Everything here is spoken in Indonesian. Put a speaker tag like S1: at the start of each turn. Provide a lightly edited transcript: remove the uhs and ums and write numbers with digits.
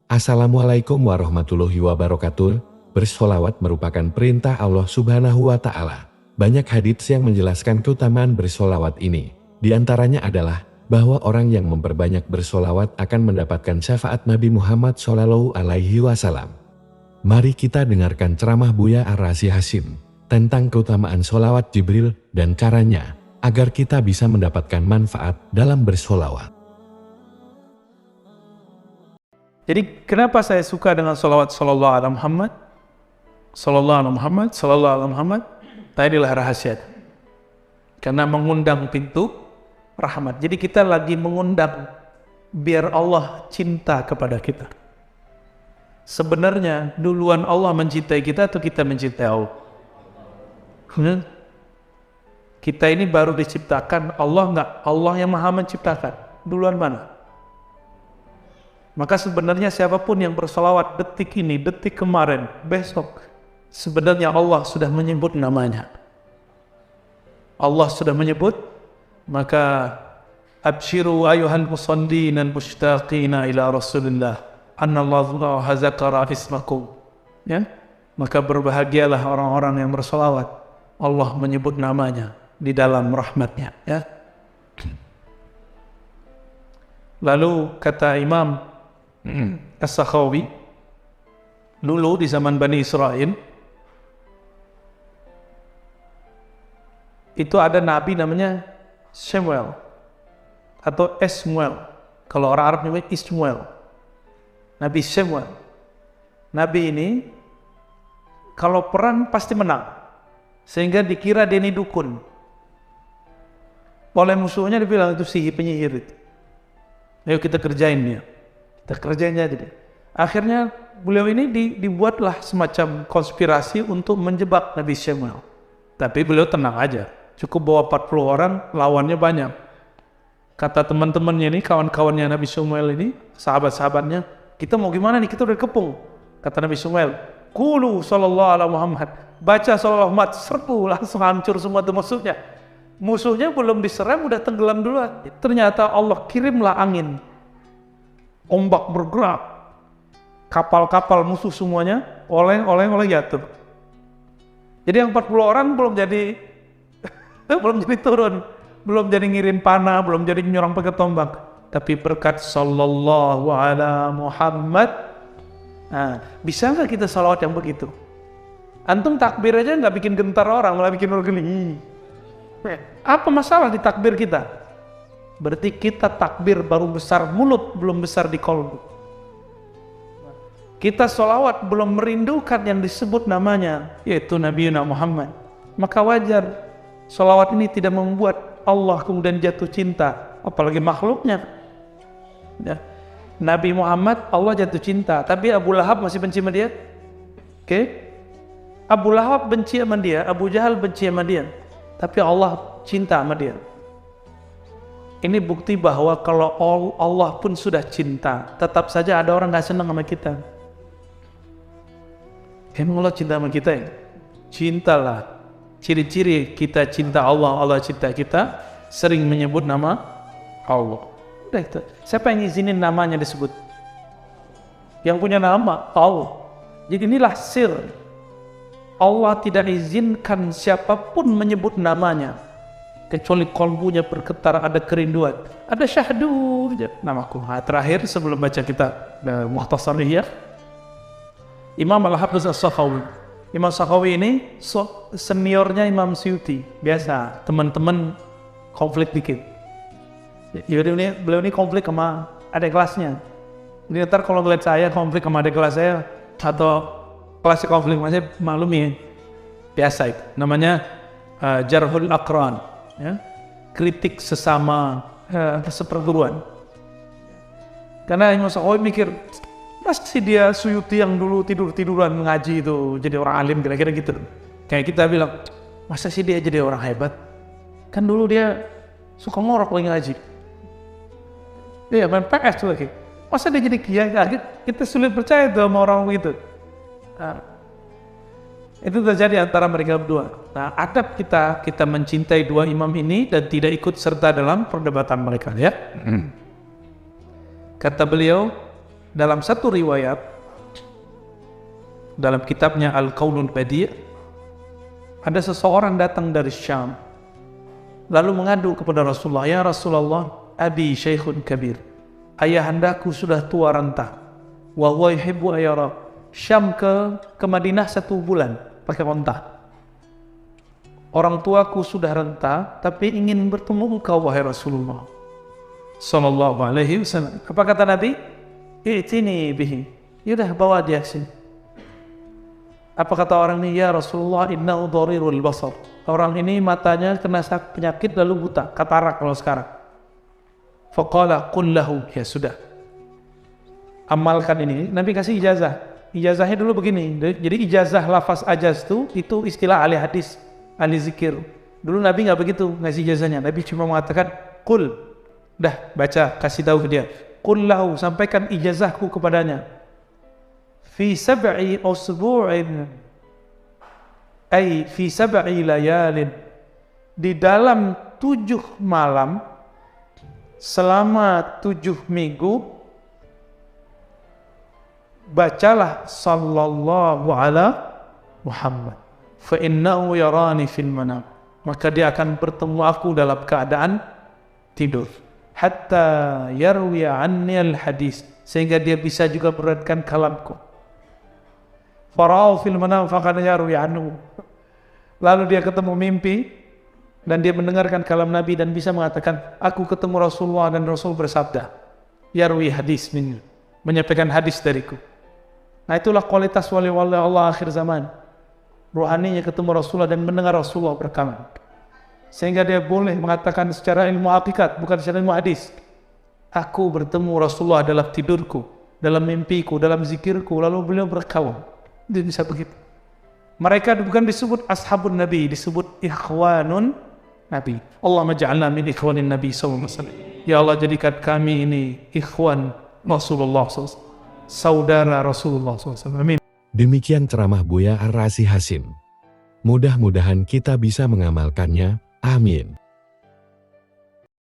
S1: Assalamualaikum warahmatullahi wabarakatuh. Bersolawat merupakan perintah Allah Subhanahu wa Ta'ala. Banyak hadits yang menjelaskan keutamaan bersolawat ini. Di antaranya adalah bahwa orang yang memperbanyak bersolawat akan mendapatkan syafaat Nabi Muhammad SAW. Mari kita dengarkan ceramah Buya Ar-Razi Hashim tentang keutamaan solawat Jibril dan caranya agar kita bisa mendapatkan manfaat dalam bersolawat.
S2: Jadi kenapa saya suka dengan salawat sallallahu alaihi Muhammad? Sallallahu alaihi Muhammad, sallallahu alaihi Muhammad. Tadilah rahasia. Karena mengundang pintu rahmat. Jadi kita lagi mengundang biar Allah cinta kepada kita. Sebenarnya duluan Allah mencintai kita atau kita mencintai Allah? Kita ini baru diciptakan, Allah enggak? Allah yang maha menciptakan. Duluan mana? Maka sebenarnya siapapun yang bersolawat detik ini, detik kemarin, besok, sebenarnya Allah sudah menyebut namanya. Allah sudah menyebut, maka abshiru ayuhan musallin dan mushtaqina ila Rasulillah annallahu hazakara ismakum. Ya? Maka berbahagialah orang-orang yang bersolawat. Allah menyebut namanya di dalam rahmatnya. Ya? Lalu kata Imam As-Sakhawi, dulu di zaman Bani Israel itu ada nabi namanya Samuel atau Esmuel. Kalau orang Arab namanya Ismuel. Nabi Samuel. Nabi ini kalau perang pasti menang, sehingga dikira dia ini dukun. Oleh musuhnya dibilang itu penyihir itu. Ayo kita kerjain dia. Kerjanya jadi. Akhirnya beliau ini dibuatlah semacam konspirasi untuk menjebak Nabi Samuel. Tapi beliau tenang aja. Cukup bawa 40 orang, lawannya banyak. Kata teman-temannya ini, kawan-kawannya Nabi Samuel ini, sahabat-sahabatnya, kita mau gimana nih? Kita udah kepung. Kata Nabi Samuel, Qulu sallallahu alaihi Muhammad. Baca sallallahu Muhammad, serbu langsung hancur semua itu musuhnya. Musuhnya belum diserang, udah tenggelam duluan. Ternyata Allah kirimlah angin. Ombak bergerak, kapal-kapal musuh semuanya oleng jatuh. Jadi yang 40 orang belum jadi turun, belum jadi ngirim panah, belum jadi nyerang pakai tombak. Tapi berkat sallallahu ala Muhammad, nah, bisa nggak kita salawat yang begitu? Antum takbir aja nggak bikin gentar orang, malah bikin orang geli. Apa masalah di takbir kita? Berarti kita takbir baru besar mulut, belum besar di kolbu. Kita sholawat belum merindukan yang disebut namanya, yaitu Nabi Muhammad. Maka wajar sholawat ini tidak membuat Allah kemudian jatuh cinta, apalagi makhluknya. Ya. Nabi Muhammad Allah jatuh cinta, tapi Abu Lahab masih benci sama dia. Oke? Abu Lahab benci sama dia, Abu Jahal benci sama dia, tapi Allah cinta sama dia. Ini bukti bahwa kalau Allah pun sudah cinta, tetap saja ada orang gak senang sama kita. Emang Allah cinta sama kita ya? Cintalah. Ciri-ciri kita cinta Allah, Allah cinta kita, sering menyebut nama Allah. Udah itu. Siapa yang izinin namanya disebut? Yang punya nama Allah. Jadi inilah sir. Allah tidak izinkan siapapun menyebut namanya, kecuali kolbunya bergetar, ada kerinduan, ada syahdu namaku. Terakhir sebelum baca kitab Mukhtasar Ihya, Imam Al-Hafiz As-Sakhawi. Imam Sakhawi ini seniornya Imam Suyuti. Biasa teman-teman konflik dikit. Beliau ini konflik sama adik kelasnya. Jadi ntar kalau ngeliat saya konflik sama adik kelas saya atau kelas konflik masih maklumi, biasa itu. Namanya Jarhul Aqran. Ya, kritik sesama seperguruan. Karena Imam Sakhawi mikir, pasti dia Suyuti yang dulu tiduran ngaji itu jadi orang alim, kira-kira gitu. Kayak kita bilang, masa sih dia jadi orang hebat? Kan dulu dia suka ngorok lagi ngaji. Dia main PS lagi. Masa dia jadi kiai? Kita sulit percaya tuh sama orang begitu. Itu terjadi antara mereka berdua. Nah, adab kita mencintai dua imam ini dan tidak ikut serta dalam perdebatan mereka, ya. Kata beliau, Dalam satu riwayat, dalam kitabnya Al-Qaulul Badi', ada seseorang datang dari Syam, lalu mengadu kepada Rasulullah, "Ya Rasulullah, abi syaikhun kabir." Ayahandaku sudah tua renta. Wa huwa yuhibbu ayara. Syam ke Madinah 1 bulan pakai onta. Orang tuaku sudah renta, tapi ingin bertemu engkau wahai Rasulullah sallallahu alaihi wasallam. Apa kata Nabi? I'tini bihi. Yaudah, bawa dia ke sini. Apa kata orang ini? Ya Rasulullah, innahu dharirul basar. Orang ini matanya kena penyakit lalu buta, katarak kalau sekarang. Faqala qul lahu, ya sudah, amalkan ini. Nabi kasih ijazah. Ijazahnya dulu begini. Jadi ijazah lafaz ajaz itu istilah ahli hadis, ahli zikir. Dulu Nabi nggak begitu ngasih ijazahnya. Nabi cuma mengatakan qul. Dah, baca, kasih tahu ke dia. Qul lahu, sampaikan ijazahku kepadanya. Fi sab'i usbu'in, ay fi sab'i layalin, di dalam 7 malam, selama 7 minggu, bacalah sallallahu ala Muhammad, fa innahu yarani fil manam, maka dia akan bertemu aku dalam keadaan tidur. Hatta yarwi anni al hadis, sehingga dia bisa juga meriwayatkan kalamku. Fara'u fil manam faqad yarwi anhu, lalu dia ketemu mimpi dan dia mendengarkan kalam Nabi dan bisa mengatakan, aku ketemu Rasulullah dan Rasul bersabda, yarwi hadis minni, menyampaikan hadis dariku. Nah, itulah kualitas wali-wali Allah akhir zaman. Ruhaninya ketemu Rasulullah dan mendengar Rasulullah berkalam, sehingga dia boleh mengatakan secara ilmu hakikat, bukan secara ilmu hadis, aku bertemu Rasulullah dalam tidurku, dalam mimpiku, dalam zikirku, lalu beliau berkalam. Dia bisa begitu. Mereka bukan disebut ashabun Nabi, disebut ikhwanun Nabi. Allahumma ja'alna min ikhwanin Nabi sallallahu alaihi wasallam. Ya Allah, jadikan kami ini ikhwan Rasulullah SAW, saudara Rasulullah SAW. Amin.
S1: Demikian ceramah Buya Ar-Razi Hasim. Mudah-mudahan kita bisa mengamalkannya. Amin.